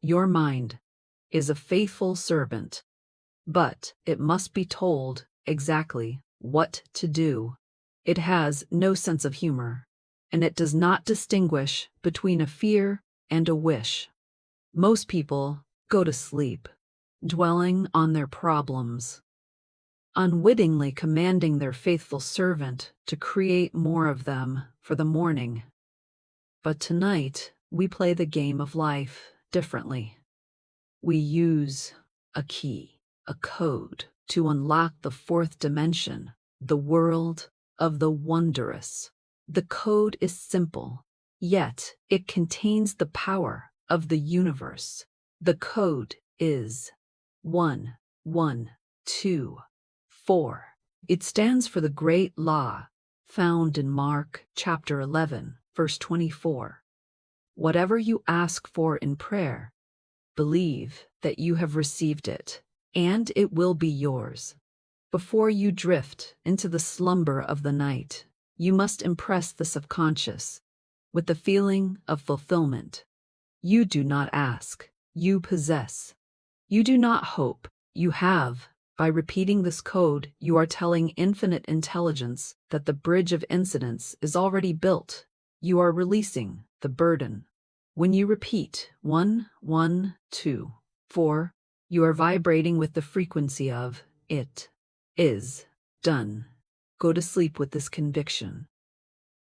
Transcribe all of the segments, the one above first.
Your mind is a faithful servant, but it must be told exactly what to do. It has no sense of humor, and it does not distinguish between a fear and a wish. Most people go to sleep, dwelling on their problems, unwittingly commanding their faithful servant to create more of them for the morning. But tonight, we play the game of life differently. We use a key, a code, to unlock the fourth dimension, the world of the wondrous. The code is simple, yet it contains the power of the universe. The code is 1124. It stands for the great law found in Mark chapter 11, verse 24. Whatever you ask for in prayer, believe that you have received it, and it will be yours. Before you drift into the slumber of the night, you must impress the subconscious with the feeling of fulfillment. You do not ask, you possess. You do not hope, you have. By repeating this code, you are telling infinite intelligence that the bridge of incidence is already built. You are releasing the burden. When you repeat 1124, you are vibrating with the frequency of it is done. Go to sleep with this conviction,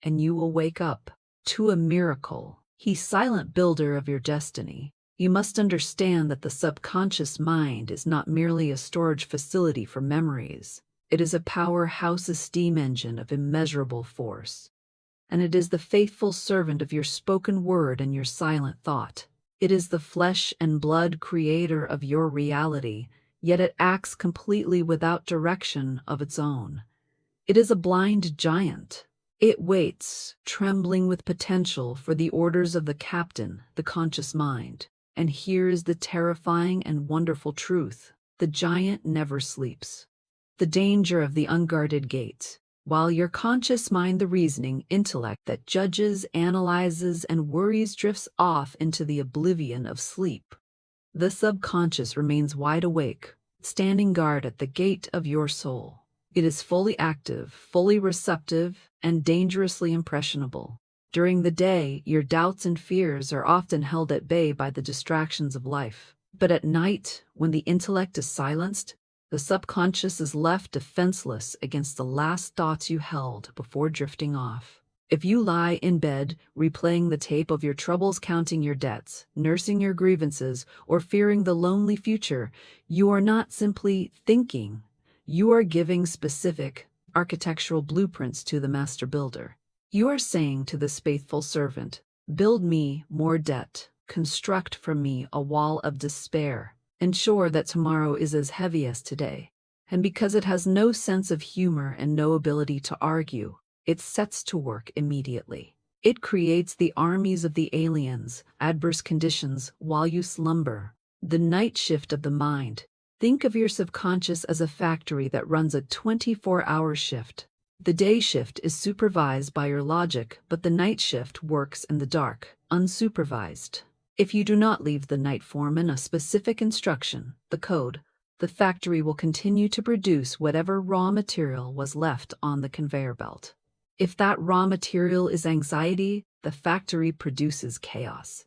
and you will wake up to a miracle. He's silent builder of your destiny. You must understand that the subconscious mind is not merely a storage facility for memories. It is a powerhouse, a steam engine of immeasurable force. And it is the faithful servant of your spoken word and your silent thought. It is the flesh and blood creator of your reality, yet it acts completely without direction of its own. It is a blind giant. It waits, trembling with potential for the orders of the captain, the conscious mind. And here is the terrifying and wonderful truth. The giant never sleeps. The danger of the unguarded gate. While your conscious mind, the reasoning intellect that judges, analyzes, and worries, drifts off into the oblivion of sleep, the subconscious remains wide awake, standing guard at the gate of your soul. It is fully active, fully receptive, and dangerously impressionable. During the day, your doubts and fears are often held at bay by the distractions of life. But at night, when the intellect is silenced, the subconscious is left defenseless against the last thoughts you held before drifting off. If you lie in bed, replaying the tape of your troubles, counting your debts, nursing your grievances, or fearing the lonely future, you are not simply thinking. You are giving specific, architectural blueprints to the master builder. You are saying to this faithful servant, build me more debt, construct for me a wall of despair, ensure that tomorrow is as heavy as today. And because it has no sense of humor and no ability to argue, it sets to work immediately. It creates the armies of the aliens, adverse conditions, while you slumber. The night shift of the mind. Think of your subconscious as a factory that runs a 24-hour shift. The day shift is supervised by your logic, but the night shift works in the dark, unsupervised. If you do not leave the night foreman a specific instruction, the code, the factory will continue to produce whatever raw material was left on the conveyor belt. If that raw material is anxiety, the factory produces chaos.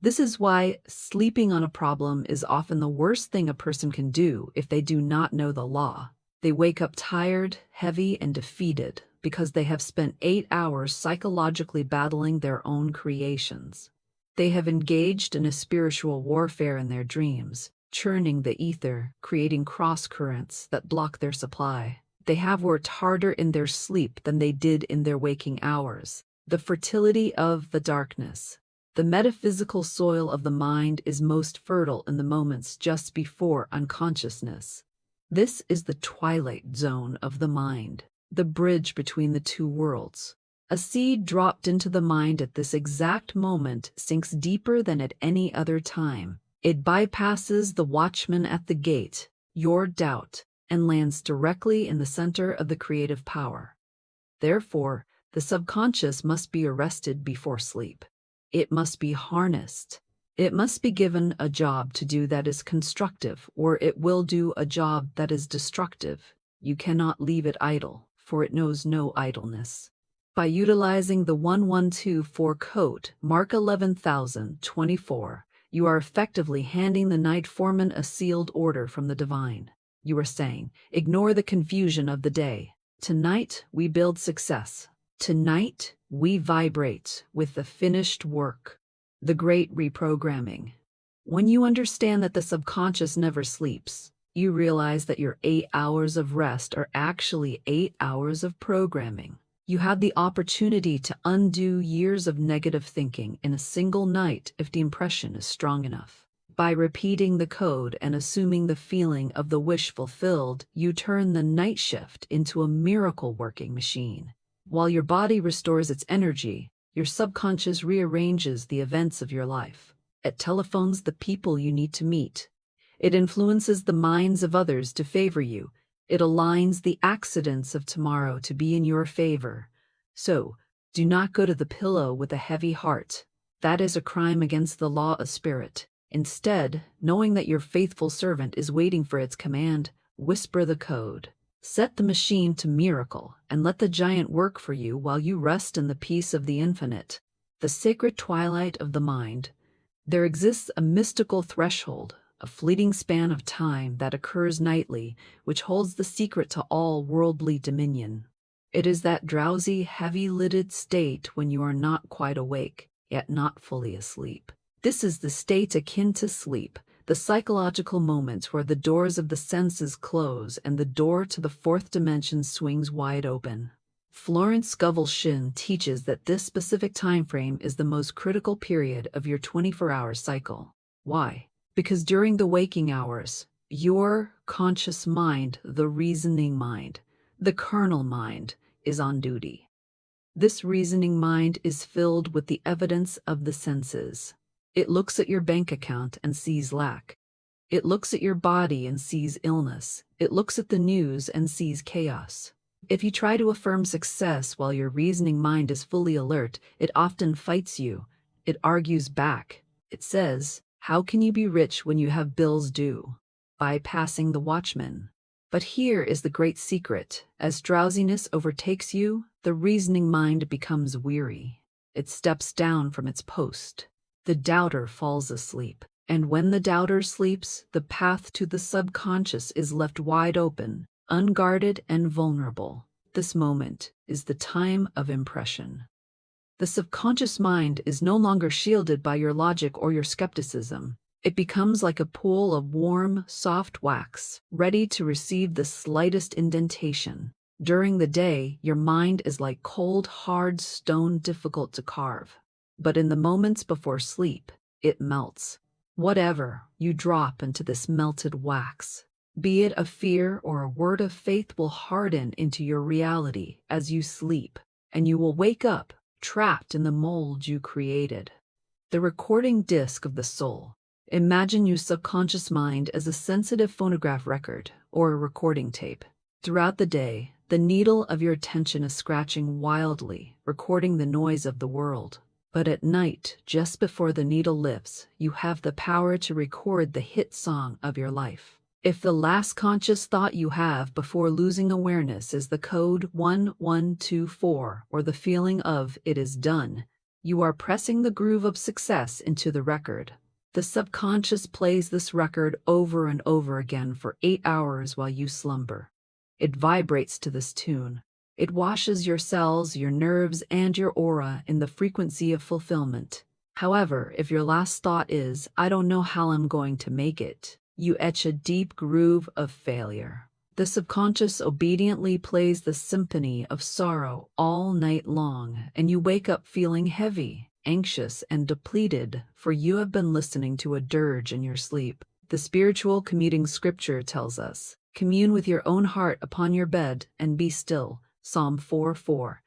This is why sleeping on a problem is often the worst thing a person can do if they do not know the law. They wake up tired, heavy, and defeated because they have spent 8 hours psychologically battling their own creations. They have engaged in a spiritual warfare in their dreams, churning the ether, creating cross-currents that block their supply. They have worked harder in their sleep than they did in their waking hours. The fertility of the darkness. The metaphysical soil of the mind is most fertile in the moments just before unconsciousness. This is the twilight zone of the mind, the bridge between the two worlds. A seed dropped into the mind at this exact moment sinks deeper than at any other time. It bypasses the watchman at the gate, your doubt, and lands directly in the center of the creative power. Therefore, the subconscious must be arrested before sleep. It must be harnessed. It must be given a job to do that is constructive, or it will do a job that is destructive. You cannot leave it idle, for it knows no idleness. By utilizing the 1124 code, Mark 11,024, you are effectively handing the night foreman a sealed order from the divine. You are saying, ignore the confusion of the day. Tonight, we build success. Tonight, we vibrate with the finished work. The great reprogramming. When you understand that the subconscious never sleeps, you realize that your 8 hours of rest are actually 8 hours of programming. You have the opportunity to undo years of negative thinking in a single night if the impression is strong enough. By repeating the code and assuming the feeling of the wish fulfilled, you turn the night shift into a miracle working machine. While your body restores its energy, your subconscious rearranges the events of your life. It telephones the people you need to meet. It influences the minds of others to favor you. It aligns the accidents of tomorrow to be in your favor. So, do not go to the pillow with a heavy heart. That is a crime against the law of spirit. Instead, knowing that your faithful servant is waiting for its command, whisper the code. Set the machine to miracle, and let the giant work for you while you rest in the peace of the infinite. The sacred twilight of the mind. There exists a mystical threshold, a fleeting span of time that occurs nightly, which holds the secret to all worldly dominion. It is that drowsy, heavy-lidded state when you are not quite awake, yet not fully asleep. This is the state akin to sleep, the psychological moments where the doors of the senses close and the door to the fourth dimension swings wide open. Florence Scovel Shinn teaches that this specific time frame is the most critical period of your 24-hour cycle. Why? Because during the waking hours, your conscious mind, the reasoning mind, the carnal mind, is on duty. This reasoning mind is filled with the evidence of the senses. It looks at your bank account and sees lack. It looks at your body and sees illness. It looks at the news and sees chaos. If you try to affirm success while your reasoning mind is fully alert, it often fights you. It argues back. It says, "How can you be rich when you have bills due?" Bypassing the watchman. But here is the great secret. As drowsiness overtakes you, the reasoning mind becomes weary. It steps down from its post. The doubter falls asleep. And when the doubter sleeps, the path to the subconscious is left wide open, unguarded and vulnerable. This moment is the time of impression. The subconscious mind is no longer shielded by your logic or your skepticism. It becomes like a pool of warm, soft wax, ready to receive the slightest indentation. During the day, your mind is like cold, hard stone, difficult to carve. But in the moments before sleep, it melts. Whatever you drop into this melted wax, be it a fear or a word of faith, will harden into your reality as you sleep, and you will wake up trapped in the mold you created. The recording disc of the soul. Imagine your subconscious mind as a sensitive phonograph record or a recording tape. Throughout the day, the needle of your attention is scratching wildly, recording the noise of the world. But at night, just before the needle lifts, you have the power to record the hit song of your life. If the last conscious thought you have before losing awareness is the code 1124 or the feeling of "it is done," you are pressing the groove of success into the record. The subconscious plays this record over and over again for 8 hours while you slumber. It vibrates to this tune. It washes your cells, your nerves, and your aura in the frequency of fulfillment. However, if your last thought is, "I don't know how I'm going to make it," you etch a deep groove of failure. The subconscious obediently plays the symphony of sorrow all night long, and you wake up feeling heavy, anxious, and depleted, for you have been listening to a dirge in your sleep. The spiritual commuting scripture tells us, "Commune with your own heart upon your bed and be still." Psalm 4:4.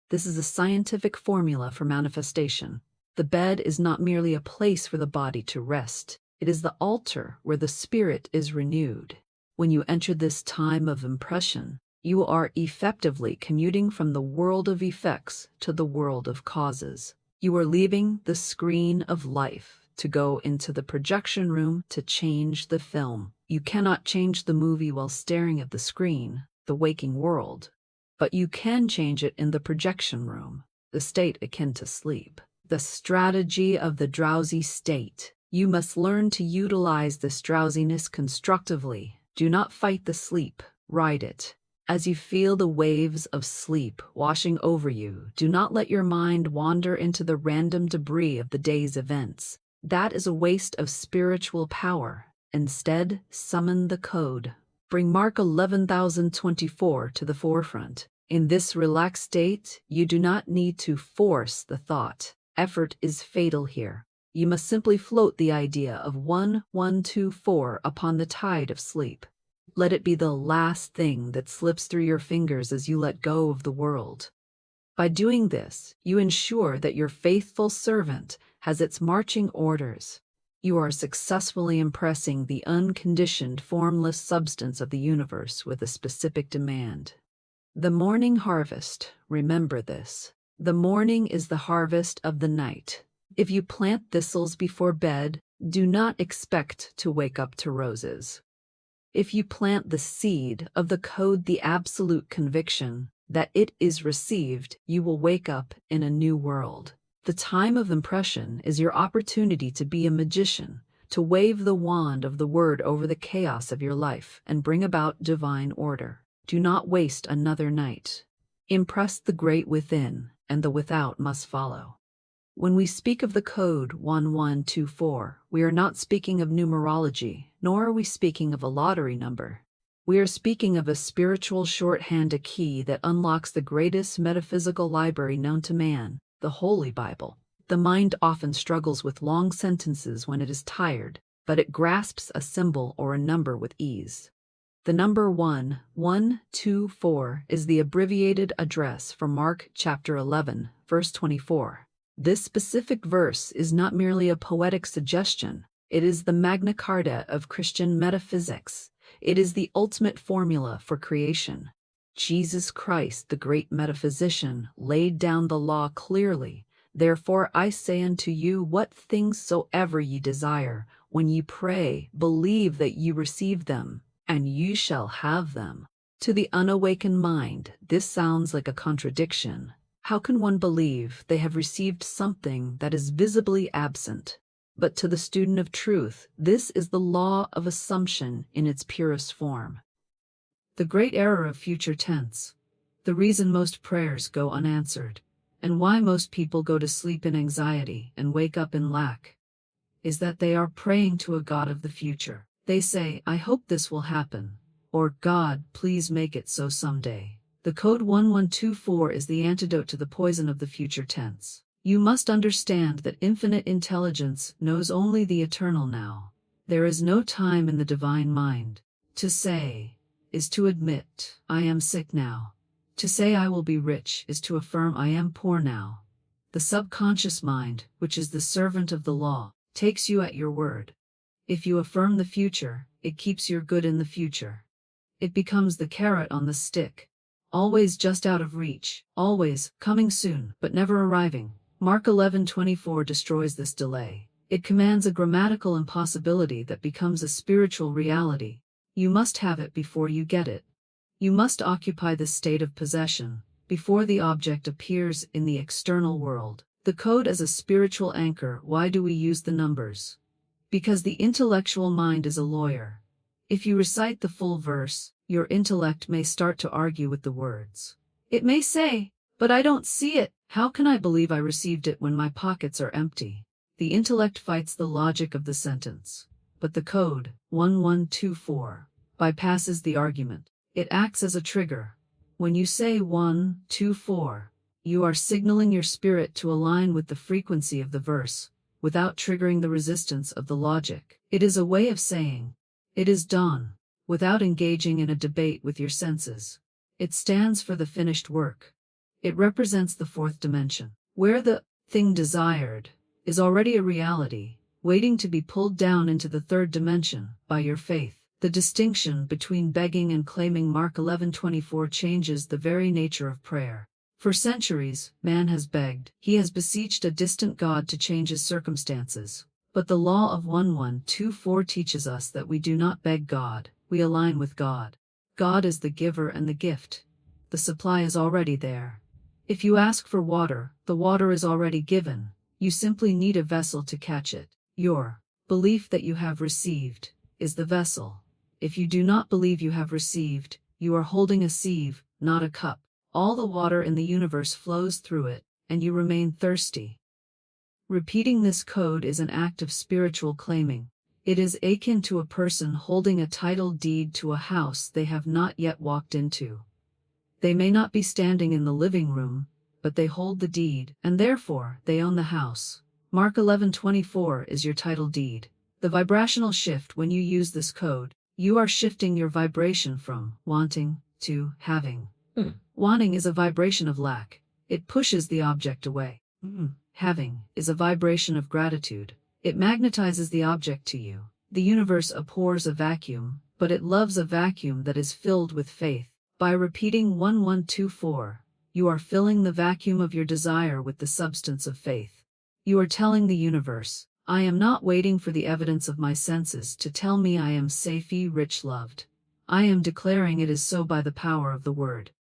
This is a scientific formula for manifestation. The bed is not merely a place for the body to rest. It is the altar where the spirit is renewed. When you enter this time of impression, you are effectively commuting from the world of effects to the world of causes. You are leaving the screen of life to go into the projection room to change the film. You cannot change the movie while staring at the screen, the waking world. But you can change it in the projection room, the state akin to sleep. The strategy of the drowsy state. You must learn to utilize this drowsiness constructively. Do not fight the sleep, ride it. As you feel the waves of sleep washing over you, do not let your mind wander into the random debris of the day's events. That is a waste of spiritual power. Instead, summon the code. Bring Mark 11,024 to the forefront. In this relaxed state, you do not need to force the thought. Effort is fatal here. You must simply float the idea of 1124 upon the tide of sleep. Let it be the last thing that slips through your fingers as you let go of the world. By doing this, you ensure that your faithful servant has its marching orders. You are successfully impressing the unconditioned, formless substance of the universe with a specific demand. The morning harvest, remember this. The morning is the harvest of the night. If you plant thistles before bed, do not expect to wake up to roses. If you plant the seed of the code, the absolute conviction that it is received, you will wake up in a new world. The time of impression is your opportunity to be a magician, to wave the wand of the word over the chaos of your life and bring about divine order. Do not waste another night. Impress the great within, and the without must follow. When we speak of the code 1124, we are not speaking of numerology, nor are we speaking of a lottery number. We are speaking of a spiritual shorthand, a key that unlocks the greatest metaphysical library known to man, the Holy Bible. The mind often struggles with long sentences when it is tired, but it grasps a symbol or a number with ease. The number 1124 is the abbreviated address for Mark chapter 11, verse 24. This specific verse is not merely a poetic suggestion. It is the Magna Carta of Christian metaphysics. It is the ultimate formula for creation. Jesus Christ, the great metaphysician, laid down the law clearly. Therefore I say unto you, what things soever ye desire, when ye pray, believe that ye receive them, and you shall have them. To the unawakened mind, this sounds like a contradiction. How can one believe they have received something that is visibly absent? But to the student of truth, this is the law of assumption in its purest form. The great error of future tense. The reason most prayers go unanswered, and why most people go to sleep in anxiety and wake up in lack, is that they are praying to a God of the future. They say, I hope this will happen, or God, please make it so someday. The code 1124 is the antidote to the poison of the future tense. You must understand that infinite intelligence knows only the eternal now. There is no time in the divine mind. To say is to admit, I am sick now. To say I will be rich is to affirm I am poor now. The subconscious mind, which is the servant of the law, takes you at your word. If you affirm the future, it keeps your good in the future. It becomes the carrot on the stick. Always just out of reach, always coming soon, but never arriving. Mark 11:24 destroys this delay. It commands a grammatical impossibility that becomes a spiritual reality. You must have it before you get it. You must occupy the state of possession before the object appears in the external world. The code as a spiritual anchor. Why do we use the numbers? Because the intellectual mind is a lawyer. If you recite the full verse, your intellect may start to argue with the words. It may say, but I don't see it. How can I believe I received it when my pockets are empty? The intellect fights the logic of the sentence. But the code, 1124, bypasses the argument. It acts as a trigger. When you say 124, you are signaling your spirit to align with the frequency of the verse, without triggering the resistance of the logic. It is a way of saying, it is done, without engaging in a debate with your senses. It stands for the finished work. It represents the fourth dimension, where the thing desired is already a reality, waiting to be pulled down into the third dimension by your faith. The distinction between begging and claiming. Mark 11:24 changes the very nature of prayer. For centuries, man has begged. He has beseeched a distant God to change his circumstances. But the law of 1124 teaches us that we do not beg God, we align with God. God is the giver and the gift. The supply is already there. If you ask for water, the water is already given. You simply need a vessel to catch it. Your belief that you have received is the vessel. If you do not believe you have received, you are holding a sieve, not a cup. All the water in the universe flows through it, and you remain thirsty. Repeating this code is an act of spiritual claiming. It is akin to a person holding a title deed to a house they have not yet walked into. They may not be standing in the living room, but they hold the deed, and therefore they own the house. Mark 11:24 is your title deed. The vibrational shift. When you use this code, you are shifting your vibration from wanting to having. Wanting is a vibration of lack. It pushes the object away. Having is a vibration of gratitude. It magnetizes the object to you. The universe abhors a vacuum, but it loves a vacuum that is filled with faith. By repeating 1124, you are filling the vacuum of your desire with the substance of faith. You are telling the universe, I am not waiting for the evidence of my senses to tell me I am safe, rich, loved. I am declaring it is so by the power of the word.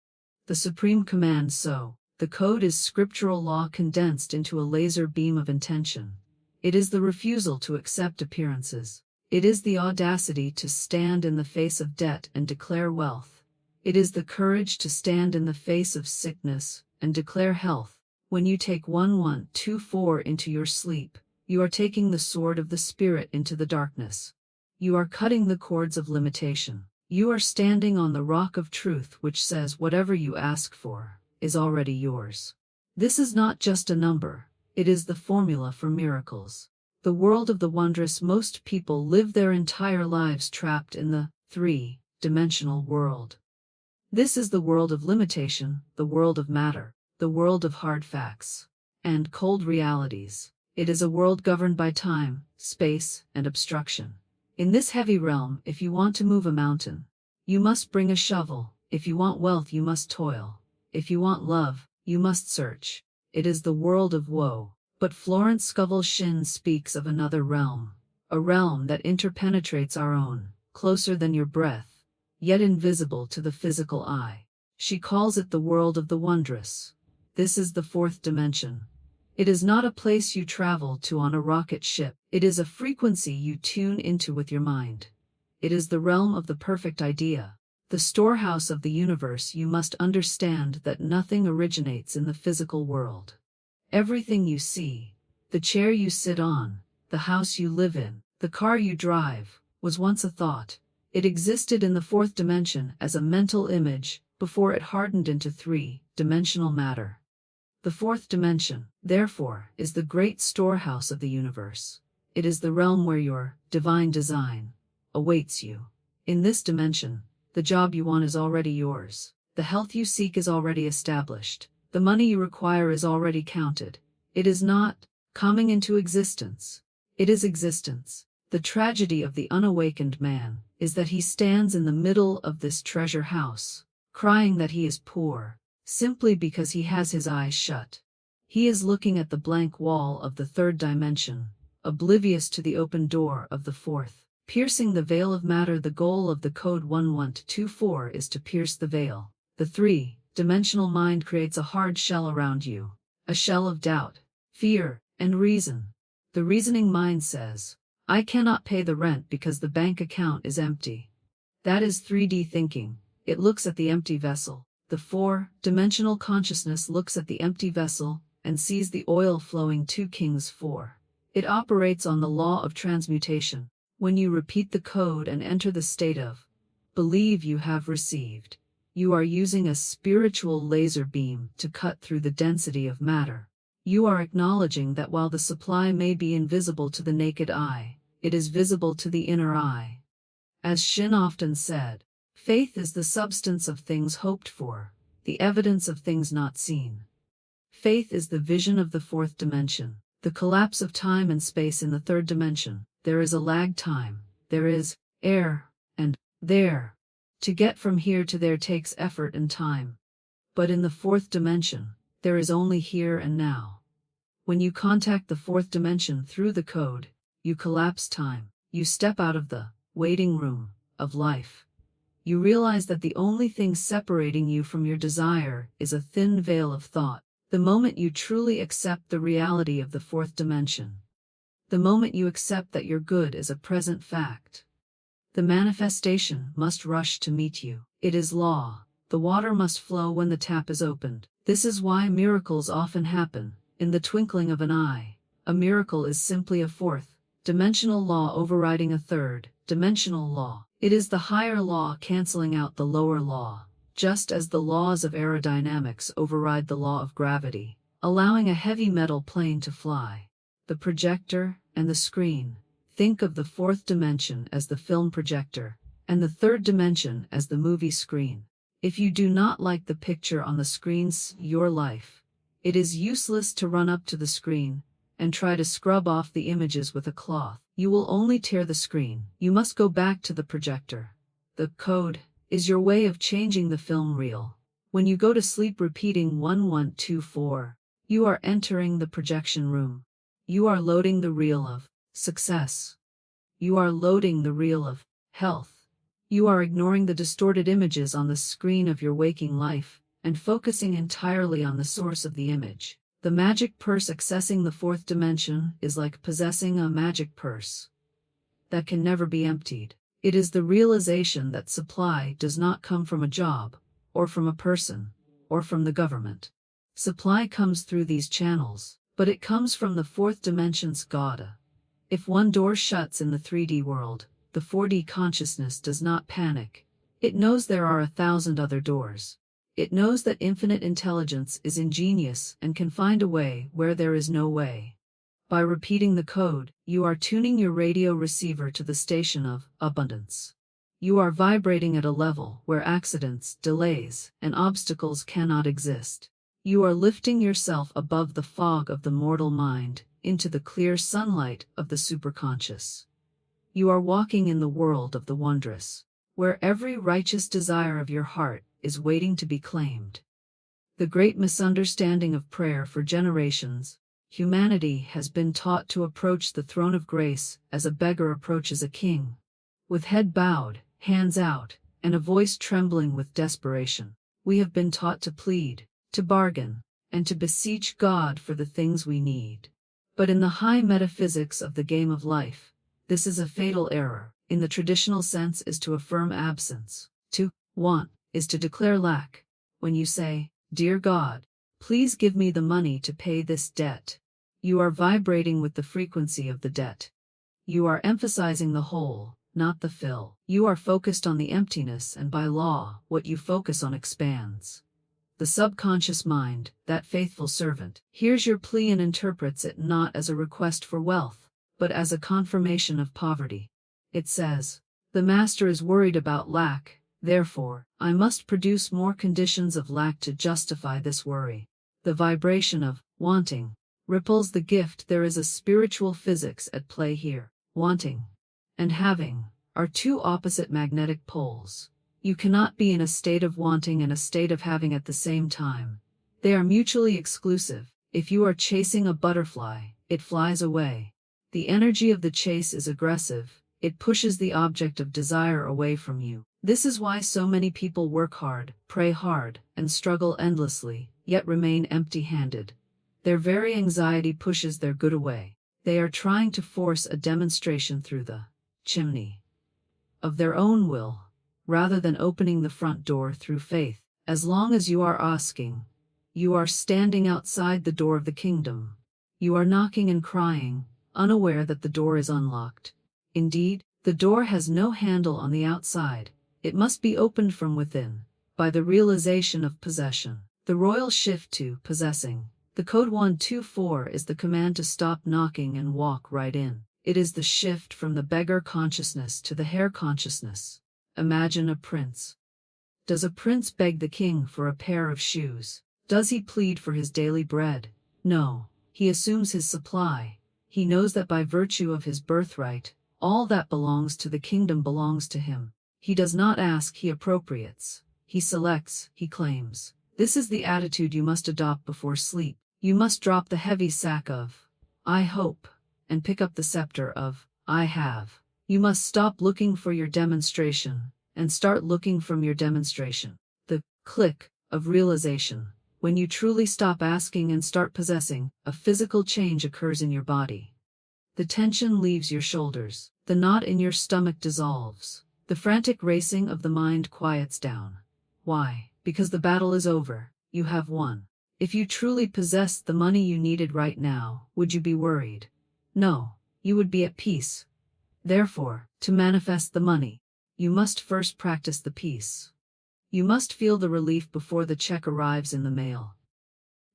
The supreme command so. The code is scriptural law condensed into a laser beam of intention. It is the refusal to accept appearances. It is the audacity to stand in the face of debt and declare wealth. It is the courage to stand in the face of sickness and declare health. When you take 1124 into your sleep, you are taking the sword of the Spirit into the darkness. You are cutting the cords of limitation. You are standing on the rock of truth, which says whatever you ask for is already yours. This is not just a number, it is the formula for miracles. The world of the wondrous. Most people live their entire lives trapped in the three-dimensional world. This is the world of limitation, the world of matter, the world of hard facts and cold realities. It is a world governed by time, space, and obstruction. In this heavy realm, if you want to move a mountain, you must bring a shovel. If you want wealth, you must toil. If you want love, you must search. It is the world of woe. But Florence Scovel Shinn speaks of another realm, a realm that interpenetrates our own, closer than your breath, yet invisible to the physical eye. She calls it the world of the wondrous. This is the fourth dimension. It is not a place you travel to on a rocket ship. It is a frequency you tune into with your mind. It is the realm of the perfect idea, the storehouse of the universe. You must understand that nothing originates in the physical world. Everything you see, the chair you sit on, the house you live in, the car you drive, was once a thought. It existed in the fourth dimension as a mental image before it hardened into three-dimensional matter. The fourth dimension, therefore, is the great storehouse of the universe. It is the realm where your divine design awaits you. In this dimension, the job you want is already yours. The health you seek is already established. The money you require is already counted. It is not coming into existence. It is existence. The tragedy of the unawakened man is that he stands in the middle of this treasure house, crying that he is poor, simply because he has his eyes shut. He is looking at the blank wall of the third dimension, oblivious to the open door of the fourth. Piercing the veil of matter. The goal of the code 1124 is to pierce the veil. The three-dimensional mind creates a hard shell around you, a shell of doubt, fear, and reason. The reasoning mind says, I cannot pay the rent because the bank account is empty. That is 3D thinking. It looks at the empty vessel. The four-dimensional consciousness looks at the empty vessel and sees the oil flowing. 2 Kings 4. It operates on the law of transmutation. When you repeat the code and enter the state of believe you have received, you are using a spiritual laser beam to cut through the density of matter. You are acknowledging that while the supply may be invisible to the naked eye, it is visible to the inner eye. As Shinn often said, faith is the substance of things hoped for, the evidence of things not seen. Faith is the vision of the fourth dimension, the collapse of time and space. In the third dimension, there is a lag time, there is air, and there. To get from here to there takes effort and time. But in the fourth dimension, there is only here and now. When you contact the fourth dimension through the code, You collapse time. You step out of the waiting room of life. You realize that the only thing separating you from your desire is a thin veil of thought. The moment you truly accept the reality of the fourth dimension. The moment you accept that your good is a present fact. The manifestation must rush to meet you. It is law. The water must flow when the tap is opened. This is why miracles often happen in the twinkling of an eye. A miracle is simply a fourth dimensional law overriding a third dimensional law. It is the higher law canceling out the lower law, just as the laws of aerodynamics override the law of gravity, allowing a heavy metal plane to fly. The projector and the screen. Think of the fourth dimension as the film projector, and the third dimension as the movie screen. If you do not like the picture on the screen's your life, it is useless to run up to the screen and try to scrub off the images with a cloth. You will only tear the screen. You must go back to the projector. The code is your way of changing the film reel. When you go to sleep repeating 1124, you are entering the projection room. You are loading the reel of success. You are loading the reel of health. You are ignoring the distorted images on the screen of your waking life and focusing entirely on the source of the image. The magic purse accessing the fourth dimension is like possessing a magic purse that can never be emptied. It is the realization that supply does not come from a job, or from a person, or from the government. Supply comes through these channels, but it comes from the fourth dimension's God. If one door shuts in the 3D world, the 4D consciousness does not panic. It knows there are 1,000 other doors. It knows that infinite intelligence is ingenious and can find a way where there is no way. By repeating the code, you are tuning your radio receiver to the station of abundance. You are vibrating at a level where accidents, delays, and obstacles cannot exist. You are lifting yourself above the fog of the mortal mind into the clear sunlight of the superconscious. You are walking in the world of the wondrous, where every righteous desire of your heart is waiting to be claimed. The great misunderstanding of prayer for generations, humanity has been taught to approach the throne of grace as a beggar approaches a king. With head bowed, hands out, and a voice trembling with desperation, we have been taught to plead, to bargain, and to beseech God for the things we need. But in the high metaphysics of the game of life, this is a fatal error. In the traditional sense is to affirm absence. To want is to declare lack. When you say, "Dear God, please give me the money to pay this debt," you are vibrating with the frequency of the debt. You are emphasizing the whole, not the fill. You are focused on the emptiness, and by law, what you focus on expands. The subconscious mind, that faithful servant, hears your plea and interprets it not as a request for wealth, but as a confirmation of poverty. It says, "The master is worried about lack, therefore, I must produce more conditions of lack to justify this worry." The vibration of wanting ripples the gift. There is a spiritual physics at play here. Wanting and having are two opposite magnetic poles. You cannot be in a state of wanting and a state of having at the same time. They are mutually exclusive. If you are chasing a butterfly, it flies away. The energy of the chase is aggressive. It pushes the object of desire away from you. This is why so many people work hard, pray hard, and struggle endlessly, yet remain empty-handed. Their very anxiety pushes their good away. They are trying to force a demonstration through the chimney of their own will, rather than opening the front door through faith. As long as you are asking, you are standing outside the door of the kingdom. You are knocking and crying, unaware that the door is unlocked. Indeed, the door has no handle on the outside. It must be opened from within, by the realization of possession. The royal shift to possessing. The code 124 is the command to stop knocking and walk right in. It is the shift from the beggar consciousness to the hare consciousness. Imagine a prince. Does a prince beg the king for a pair of shoes? Does he plead for his daily bread? No, he assumes his supply. He knows that by virtue of his birthright, all that belongs to the kingdom belongs to him. He does not ask, he appropriates. He selects, he claims. This is the attitude you must adopt before sleep. You must drop the heavy sack of, "I hope," and pick up the scepter of I have. You must stop looking for your demonstration and start looking from your demonstration. The click of realization. When you truly stop asking and start possessing, a physical change occurs in your body. The tension leaves your shoulders. The knot in your stomach dissolves. The frantic racing of the mind quiets down. Why? Because the battle is over. You have won. If you truly possessed the money you needed right now, would you be worried? No, you would be at peace. Therefore, to manifest the money, you must first practice the peace. You must feel the relief before the check arrives in the mail.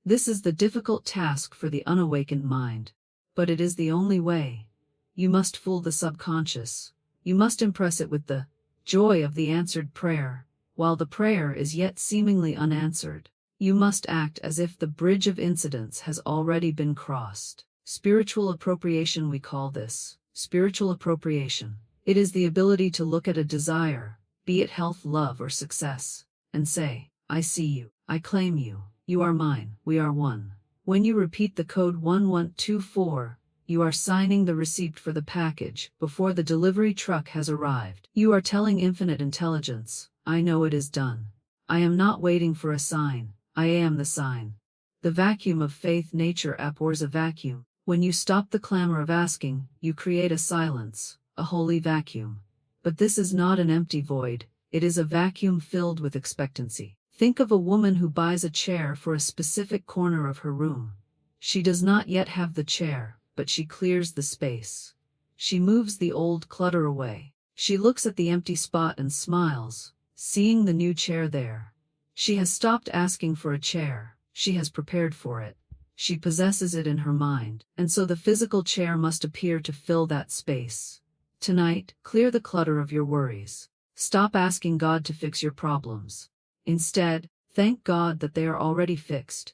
This is the difficult task for the unawakened mind, but it is the only way. You must fool the subconscious. You must impress it with the joy of the answered prayer, while the prayer is yet seemingly unanswered. You must act as if the bridge of incidents has already been crossed. Spiritual appropriation, we call this. Spiritual appropriation. It is the ability to look at a desire, be it health, love, or success, and say, I see you, I claim you, you are mine, we are one. When you repeat the code 1124, you are signing the receipt for the package before the delivery truck has arrived. You are telling infinite intelligence, I know it is done. I am not waiting for a sign, I am the sign. The vacuum of faith, nature abhors a vacuum. When you stop the clamor of asking, you create a silence, a holy vacuum. But this is not an empty void, it is a vacuum filled with expectancy. Think of a woman who buys a chair for a specific corner of her room. She does not yet have the chair, but she clears the space. She moves the old clutter away. She looks at the empty spot and smiles, seeing the new chair there. She has stopped asking for a chair, she has prepared for it. She possesses it in her mind, and so the physical chair must appear to fill that space. Tonight, clear the clutter of your worries. Stop asking God to fix your problems. Instead, thank God that they are already fixed.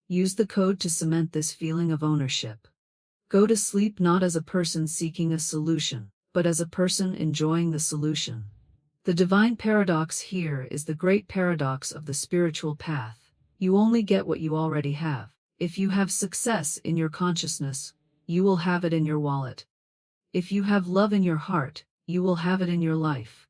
Use the code to cement this feeling of ownership. Go to sleep not as a person seeking a solution, but as a person enjoying the solution. The divine paradox here is the great paradox of the spiritual path. You only get what you already have. If you have success in your consciousness, you will have it in your wallet. If you have love in your heart, you will have it in your life.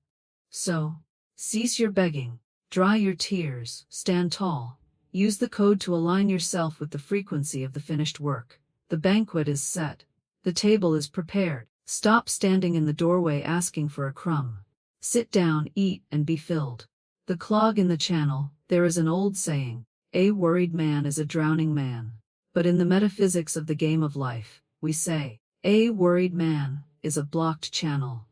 So, cease your begging, dry your tears, stand tall. Use the code to align yourself with the frequency of the finished work. The banquet is set. The table is prepared. Stop standing in the doorway asking for a crumb. Sit down, eat, and be filled. The clog in the channel. There is an old saying, a worried man is a drowning man. But in the metaphysics of the game of life, we say, a worried man is a blocked channel.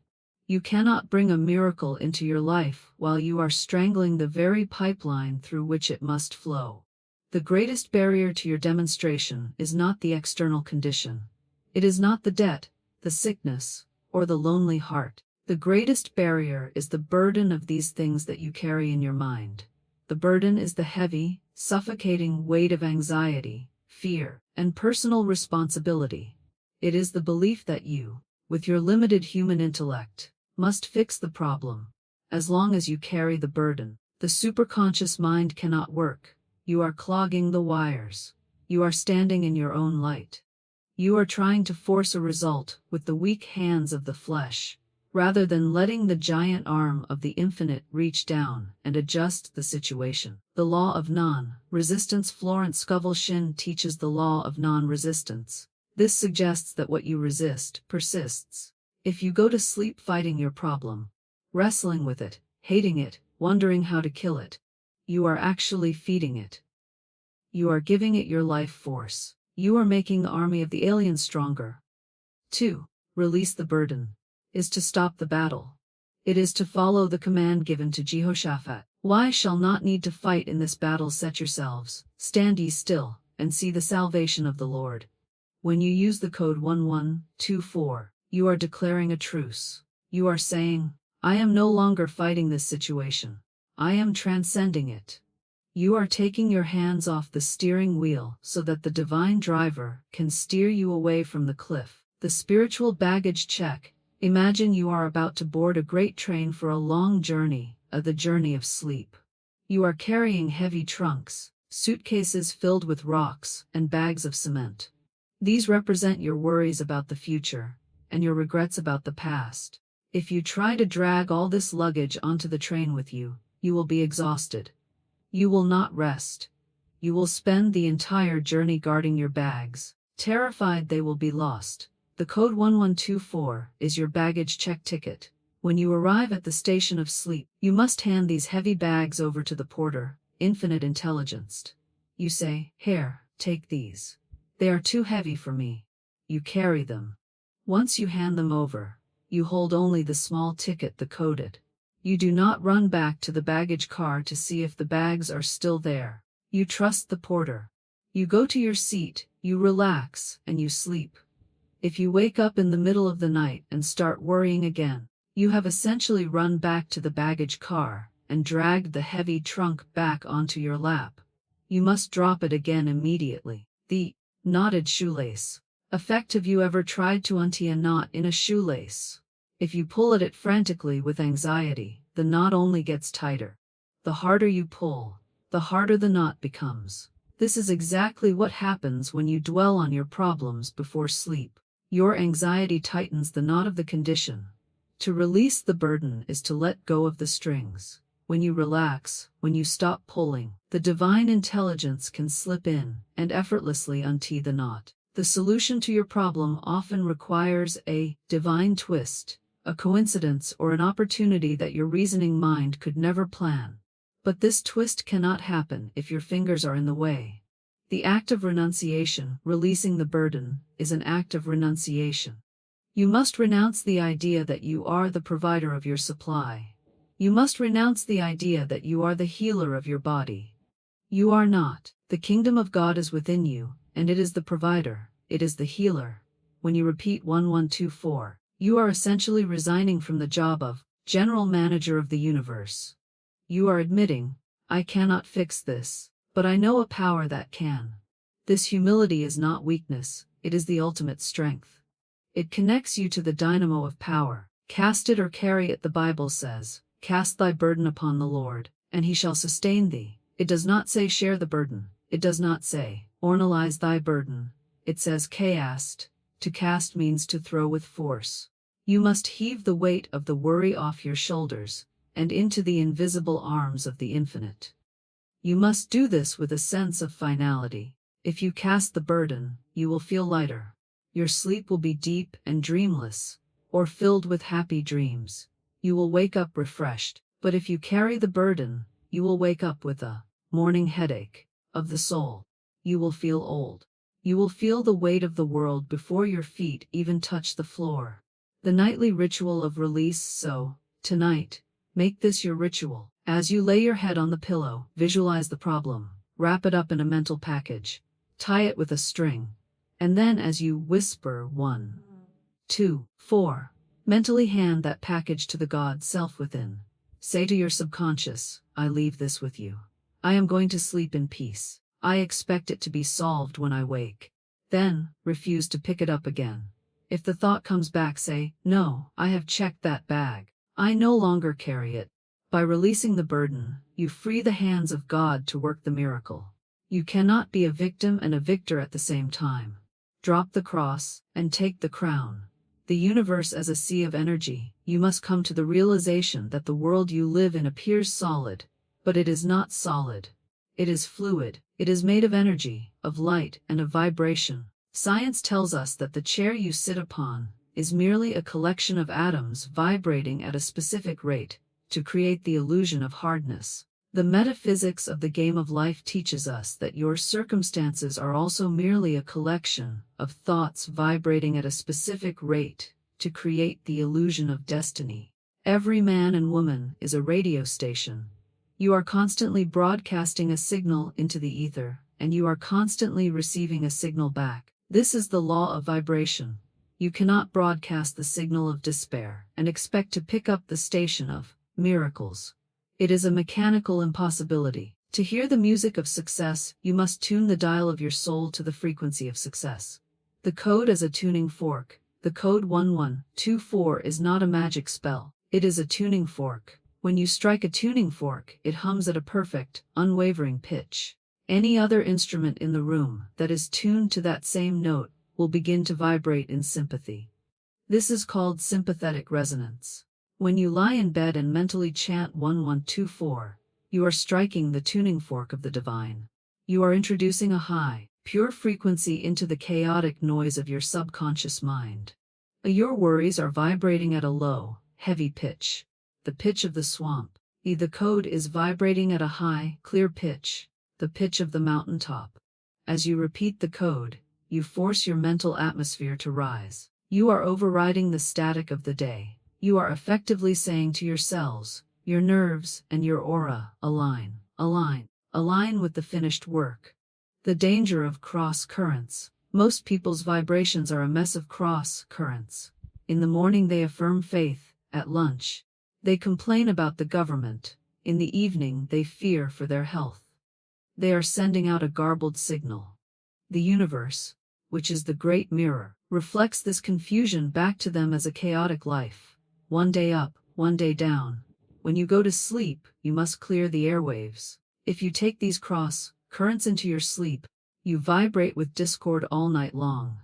You cannot bring a miracle into your life while you are strangling the very pipeline through which it must flow. The greatest barrier to your demonstration is not the external condition. It is not the debt, the sickness, or the lonely heart. The greatest barrier is the burden of these things that you carry in your mind. The burden is the heavy, suffocating weight of anxiety, fear, and personal responsibility. It is the belief that you, with your limited human intellect, must fix the problem. As long as you carry the burden, the superconscious mind cannot work. You are clogging the wires. You are standing in your own light. You are trying to force a result with the weak hands of the flesh, rather than letting the giant arm of the infinite reach down and adjust the situation. The law of non-resistance. Florence Scovel Shinn teaches the law of non-resistance. This suggests that what you resist persists. If you go to sleep fighting your problem, wrestling with it, hating it, wondering how to kill it, you are actually feeding it. You are giving it your life force. You are making the army of the aliens stronger. 2. Release the burden. Is to stop the battle. It is to follow the command given to Jehoshaphat. Why shall not need to fight in this battle? Set yourselves, stand ye still, and see the salvation of the Lord. When you use the code 1124, you are declaring a truce. You are saying, I am no longer fighting this situation. I am transcending it. You are taking your hands off the steering wheel so that the divine driver can steer you away from the cliff. The spiritual baggage check. Imagine you are about to board a great train for a long journey, the journey of sleep. You are carrying heavy trunks, suitcases filled with rocks, and bags of cement. These represent your worries about the future and your regrets about the past. If you try to drag all this luggage onto the train with you, you will be exhausted. You will not rest. You will spend the entire journey guarding your bags, terrified they will be lost. The code 1124 is your baggage check ticket. When you arrive at the station of sleep, you must hand these heavy bags over to the porter, infinite intelligence. You say, "Here, take these. They are too heavy for me." You carry them. Once you hand them over, you hold only the small ticket, the coded. You do not run back to the baggage car to see if the bags are still there. You trust the porter. You go to your seat, you relax, and you sleep. If you wake up in the middle of the night and start worrying again, you have essentially run back to the baggage car and dragged the heavy trunk back onto your lap. You must drop it again immediately. The knotted shoelace effect. Have you ever tried to untie a knot in a shoelace? If you pull at it frantically with anxiety, the knot only gets tighter. The harder you pull, the harder the knot becomes. This is exactly what happens when you dwell on your problems before sleep. Your anxiety tightens the knot of the condition. To release the burden is to let go of the strings. When you relax, when you stop pulling, the divine intelligence can slip in and effortlessly untie the knot. The solution to your problem often requires a divine twist, a coincidence or an opportunity that your reasoning mind could never plan. But this twist cannot happen if your fingers are in the way. The act of renunciation, releasing the burden, is an act of renunciation. You must renounce the idea that you are the provider of your supply. You must renounce the idea that you are the healer of your body. You are not. The kingdom of God is within you, and it is the provider, it is the healer. When you repeat 1124, you are essentially resigning from the job of general manager of the universe. You are admitting, "I cannot fix this, but I know a power that can." This humility is not weakness, it is the ultimate strength. It connects you to the dynamo of power. Cast it or carry it, the Bible says. Cast thy burden upon the Lord, and he shall sustain thee. It does not say share the burden. It does not say ornalize thy burden. It says cast. To cast means to throw with force. You must heave the weight of the worry off your shoulders and into the invisible arms of the infinite. You must do this with a sense of finality. If you cast the burden, you will feel lighter. Your sleep will be deep and dreamless, or filled with happy dreams. You will wake up refreshed. But if you carry the burden, you will wake up with a morning headache of the soul. You will feel old. You will feel the weight of the world before your feet even touch the floor. The nightly ritual of release. So, tonight, make this your ritual. As you lay your head on the pillow, visualize the problem, wrap it up in a mental package, tie it with a string, and then as you whisper 1, 2, 4, mentally hand that package to the God self within. Say to your subconscious, "I leave this with you. I am going to sleep in peace. I expect it to be solved when I wake." Then, refuse to pick it up again. If the thought comes back, say, "No, I have checked that bag. I no longer carry it." By releasing the burden, you free the hands of God to work the miracle. You cannot be a victim and a victor at the same time. Drop the cross and take the crown. The universe as a sea of energy, you must come to the realization that the world you live in appears solid, but it is not solid. It is fluid. It is made of energy, of light, and of vibration. Science tells us that the chair you sit upon is merely a collection of atoms vibrating at a specific rate to create the illusion of hardness. The metaphysics of the game of life teaches us that your circumstances are also merely a collection of thoughts vibrating at a specific rate to create the illusion of destiny. Every man and woman is a radio station. You are constantly broadcasting a signal into the ether, and you are constantly receiving a signal back. This is the law of vibration. You cannot broadcast the signal of despair and expect to pick up the station of miracles. It is a mechanical impossibility. To hear the music of success, you must tune the dial of your soul to the frequency of success. The code as a tuning fork. The code 1124 is not a magic spell. It is a tuning fork. When you strike a tuning fork, it hums at a perfect, unwavering pitch. Any other instrument in the room that is tuned to that same note will will begin to vibrate in sympathy. This is called sympathetic resonance. When you lie in bed and mentally chant 1124, you are striking the tuning fork of the divine. You are introducing a high, pure frequency into the chaotic noise of your subconscious mind. Your worries are vibrating at a low, heavy pitch, the pitch of the swamp. The code is vibrating at a high, clear pitch, the pitch of the mountaintop. As you repeat the code, you force your mental atmosphere to rise. You are overriding the static of the day. You are effectively saying to your cells, your nerves, and your aura, align, align, align with the finished work. The danger of cross currents. Most people's vibrations are a mess of cross currents. In the morning they affirm faith, at lunch they complain about the government, in the evening they fear for their health. They are sending out a garbled signal. The universe, which is the great mirror, reflects this confusion back to them as a chaotic life. One day up, one day down. When you go to sleep, you must clear the airwaves. If you take these cross currents into your sleep, you vibrate with discord all night long.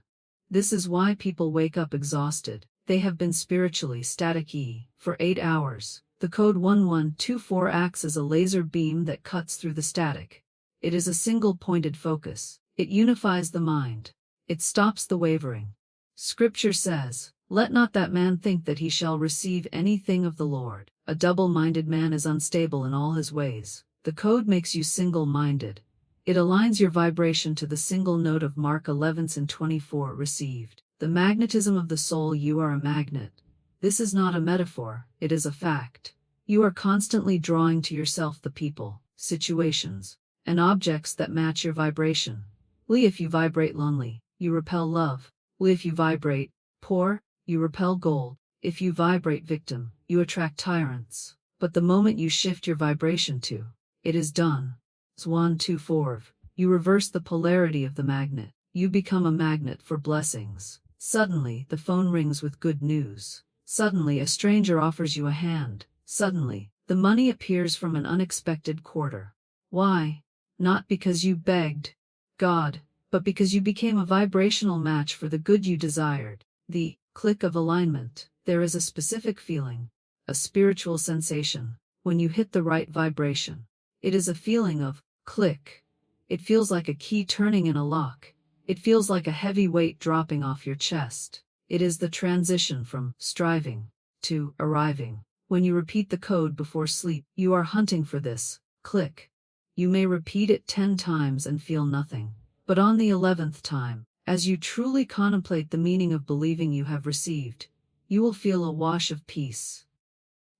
This is why people wake up exhausted. They have been spiritually static-y for 8 hours. The code 1124 acts as a laser beam that cuts through the static. It is a single-pointed focus. It unifies the mind. It stops the wavering. Scripture says, "Let not that man think that he shall receive anything of the Lord." A double-minded man is unstable in all his ways. The code makes you single-minded. It aligns your vibration to the single note of Mark 11:24 received. The magnetism of the soul. You are a magnet. This is not a metaphor, it is a fact. You are constantly drawing to yourself the people, situations, and objects that match your vibration. If you vibrate lonely, you repel love. If you vibrate poor, you repel gold. If you vibrate victim, you attract tyrants. But the moment you shift your vibration to, "It is done," 124, you reverse the polarity of the magnet. You become a magnet for blessings. Suddenly, the phone rings with good news. Suddenly, a stranger offers you a hand. Suddenly, the money appears from an unexpected quarter. Why? Not because you begged God, but because you became a vibrational match for the good you desired. The click of alignment. There is a specific feeling, a spiritual sensation, when you hit the right vibration. It is a feeling of click. It feels like a key turning in a lock. It feels like a heavy weight dropping off your chest. It is the transition from striving to arriving. When you repeat the code before sleep, you are hunting for this click. You may repeat it 10 times and feel nothing. But on the 11th time, as you truly contemplate the meaning of believing you have received, you will feel a wash of peace.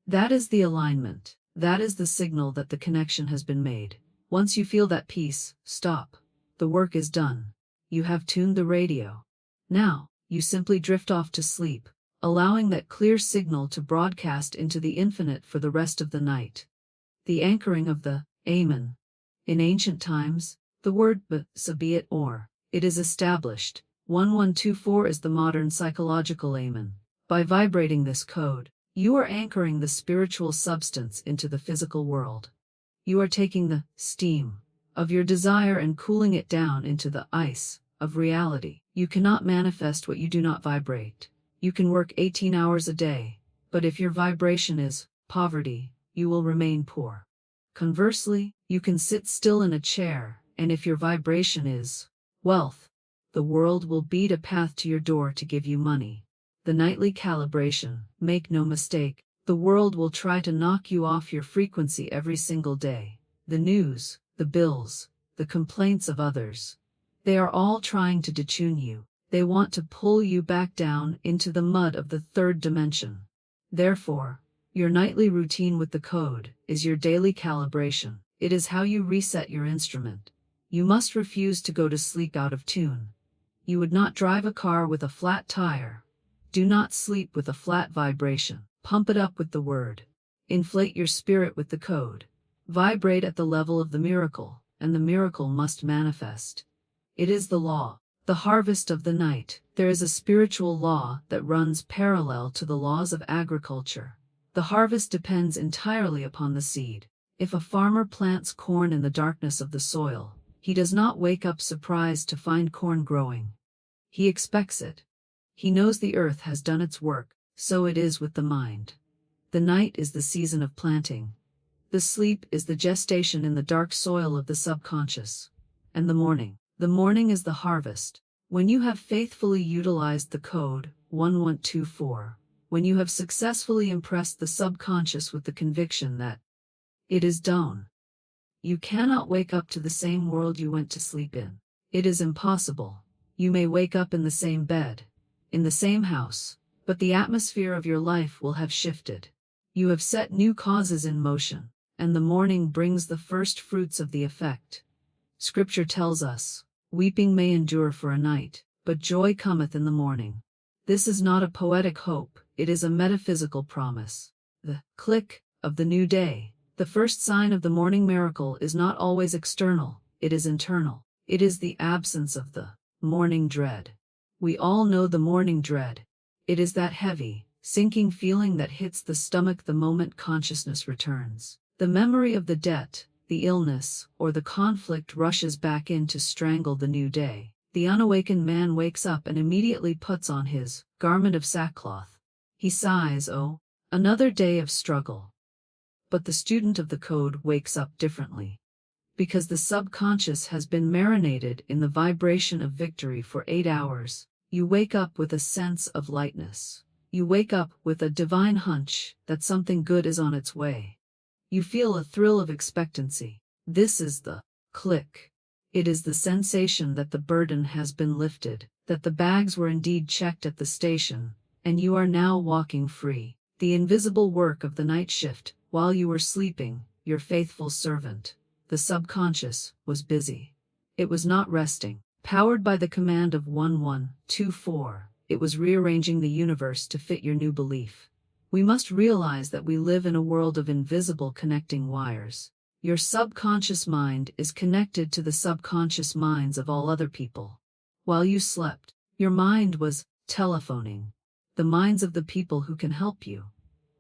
That is the alignment. That is the signal that the connection has been made. Once you feel that peace, stop. The work is done. You have tuned the radio. Now, you simply drift off to sleep, allowing that clear signal to broadcast into the infinite for the rest of the night. The anchoring of the Amen. In ancient times, the word so be it or it is established. 1124 is the modern psychological Amen. By vibrating this code, you are anchoring the spiritual substance into the physical world. You are taking the steam of your desire and cooling it down into the ice of reality. You cannot manifest what you do not vibrate. You can work 18 hours a day, but if your vibration is poverty, you will remain poor. Conversely, you can sit still in a chair, and if your vibration is wealth, the world will beat a path to your door to give you money. The nightly calibration, make no mistake, the world will try to knock you off your frequency every single day. The news, the bills, the complaints of others, they are all trying to detune you. They want to pull you back down into the mud of the third dimension. Therefore, your nightly routine with the code is your daily calibration. It is how you reset your instrument. You must refuse to go to sleep out of tune. You would not drive a car with a flat tire. Do not sleep with a flat vibration. Pump it up with the word. Inflate your spirit with the code. Vibrate at the level of the miracle, and the miracle must manifest. It is the law, the harvest of the night. There is a spiritual law that runs parallel to the laws of agriculture. The harvest depends entirely upon the seed. If a farmer plants corn in the darkness of the soil, he does not wake up surprised to find corn growing. He expects it. He knows the earth has done its work, so it is with the mind. The night is the season of planting. The sleep is the gestation in the dark soil of the subconscious. And the morning is the harvest. When you have faithfully utilized the code 1124, when you have successfully impressed the subconscious with the conviction that it is done, you cannot wake up to the same world you went to sleep in. It is impossible. You may wake up in the same bed, in the same house, but the atmosphere of your life will have shifted. You have set new causes in motion, and the morning brings the first fruits of the effect. Scripture tells us, weeping may endure for a night, but joy cometh in the morning. This is not a poetic hope, it is a metaphysical promise. The click of the new day, the first sign of the morning miracle, is not always external, it is internal. It is the absence of the morning dread. We all know the morning dread. It is that heavy, sinking feeling that hits the stomach the moment consciousness returns. The memory of the debt, the illness, or the conflict rushes back in to strangle the new day. The unawakened man wakes up and immediately puts on his garment of sackcloth. He sighs, oh, another day of struggle. But the student of the code wakes up differently. Because the subconscious has been marinated in the vibration of victory for 8 hours, you wake up with a sense of lightness. You wake up with a divine hunch that something good is on its way. You feel a thrill of expectancy. This is the click. It is the sensation that the burden has been lifted, that the bags were indeed checked at the station, and you are now walking free. The invisible work of the night shift, while you were sleeping, your faithful servant, the subconscious, was busy. It was not resting. Powered by the command of 1124, it was rearranging the universe to fit your new belief. We must realize that we live in a world of invisible connecting wires. Your subconscious mind is connected to the subconscious minds of all other people. While you slept, your mind was telephoning the minds of the people who can help you.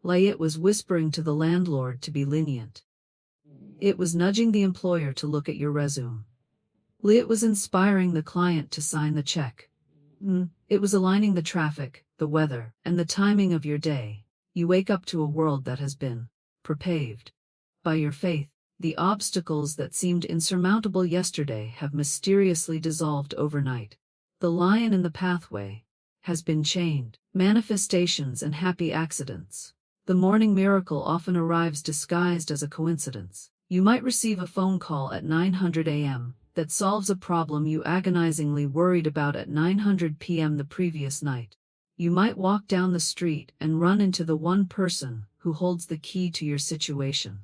It was whispering to the landlord to be lenient. It was nudging the employer to look at your resume. It was inspiring the client to sign the check. It was aligning the traffic, the weather, and the timing of your day. You wake up to a world that has been prepaved by your faith. The obstacles that seemed insurmountable yesterday have mysteriously dissolved overnight. The lion in the pathway has been chained. Manifestations and happy accidents. The morning miracle often arrives disguised as a coincidence. You might receive a phone call at 900 a.m. that solves a problem you agonizingly worried about at 900 p.m. the previous night. You might walk down the street and run into the one person who holds the key to your situation.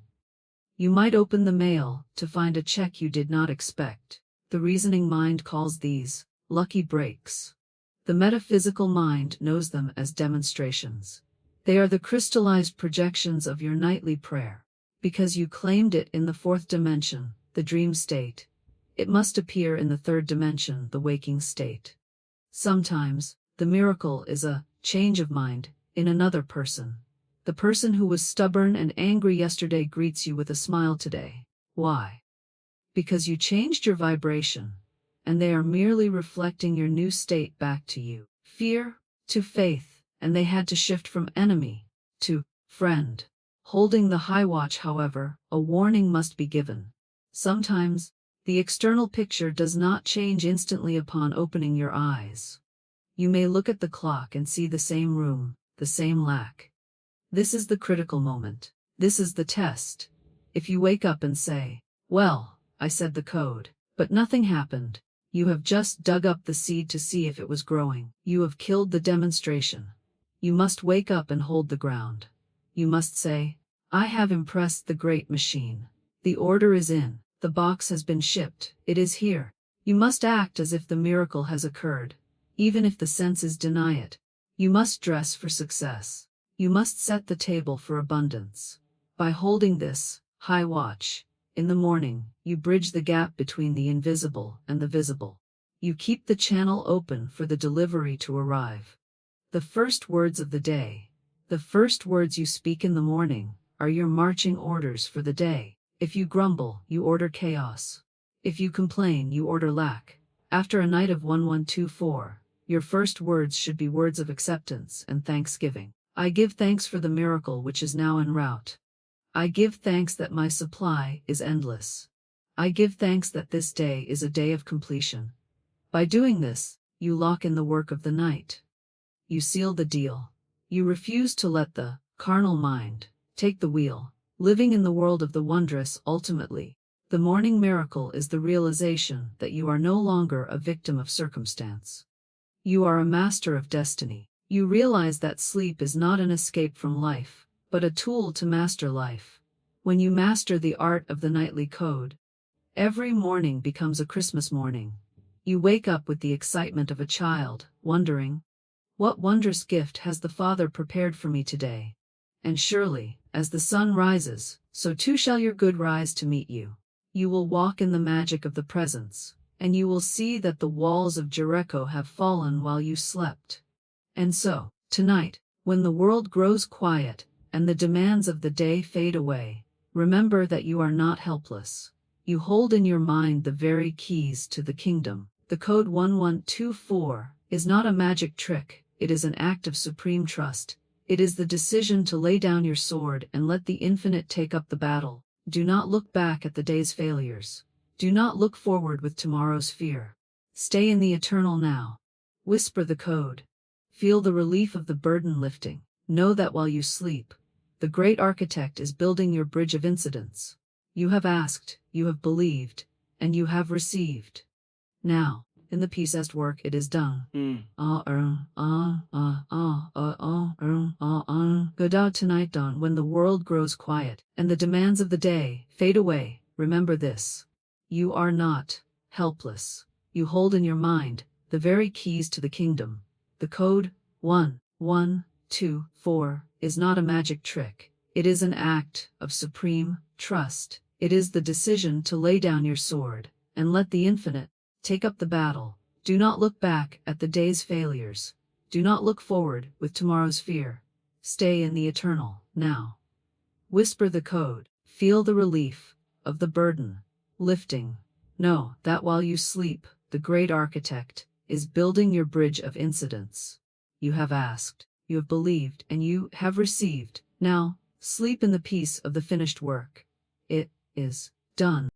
You might open the mail to find a check you did not expect. The reasoning mind calls these lucky breaks. The metaphysical mind knows them as demonstrations. They are the crystallized projections of your nightly prayer. Because you claimed it in the fourth dimension, the dream state, it must appear in the third dimension, the waking state. Sometimes, the miracle is a change of mind in another person. The person who was stubborn and angry yesterday greets you with a smile today. Why? Because you changed your vibration, and they are merely reflecting your new state back to you. Fear to faith, and they had to shift from enemy to friend. Holding the high watch, however, a warning must be given. Sometimes, the external picture does not change instantly upon opening your eyes. You may look at the clock and see the same room, the same lack. This is the critical moment. This is the test. If you wake up and say, "Well, I said the code, but nothing happened," you have just dug up the seed to see if it was growing. You have killed the demonstration. You must wake up and hold the ground. You must say, "I have impressed the great machine. The order is in. The box has been shipped. It is here." You must act as if the miracle has occurred, even if the senses deny it. You must dress for success. You must set the table for abundance. By holding this high watch, in the morning, you bridge the gap between the invisible and the visible. You keep the channel open for the delivery to arrive. The first words of the day, the first words you speak in the morning, are your marching orders for the day. If you grumble, you order chaos. If you complain, you order lack. After a night of 1124, Your first words should be words of acceptance and thanksgiving. I give thanks for the miracle which is now en route. I give thanks that my supply is endless. I give thanks that this day is a day of completion. By doing this, you lock in the work of the night. You seal the deal. You refuse to let the carnal mind take the wheel. Living in the world of the wondrous, ultimately, the morning miracle is the realization that you are no longer a victim of circumstance. You are a master of destiny. You realize that sleep is not an escape from life, but a tool to master life. When you master the art of the nightly code, every morning becomes a Christmas morning. You wake up with the excitement of a child, wondering, what wondrous gift has the Father prepared for me today? And surely, as the sun rises, so too shall your good rise to meet you. You will walk in the magic of the presence, and you will see that the walls of Jericho have fallen while you slept. And so, tonight, when the world grows quiet, and the demands of the day fade away, remember that you are not helpless. You hold in your mind the very keys to the kingdom. The code 1124 is not a magic trick, it is an act of supreme trust. It is the decision to lay down your sword and let the infinite take up the battle. Do not look back at the day's failures. Do not look forward with tomorrow's fear. Stay in the eternal now. Whisper the code. Feel the relief of the burden lifting. Know that while you sleep, the great architect is building your bridge of incidents. You have asked, you have believed, and you have received. Now, in the pieced work it is done. Good out tonight, dawn, when the world grows quiet, and the demands of the day fade away. Remember this. You are not helpless. You hold in your mind the very keys to the kingdom. The code 1124 is not a magic trick. It is an act of supreme trust. It is the decision to lay down your sword and let the infinite take up the battle. Do not look back at the day's failures. Do not look forward with tomorrow's fear. Stay in the eternal now. Whisper the code. Feel the relief of the burden lifting. Know that while you sleep, the great architect is building your bridge of incidents. You have asked, you have believed, and you have received. Now, sleep in the peace of the finished work. It is done.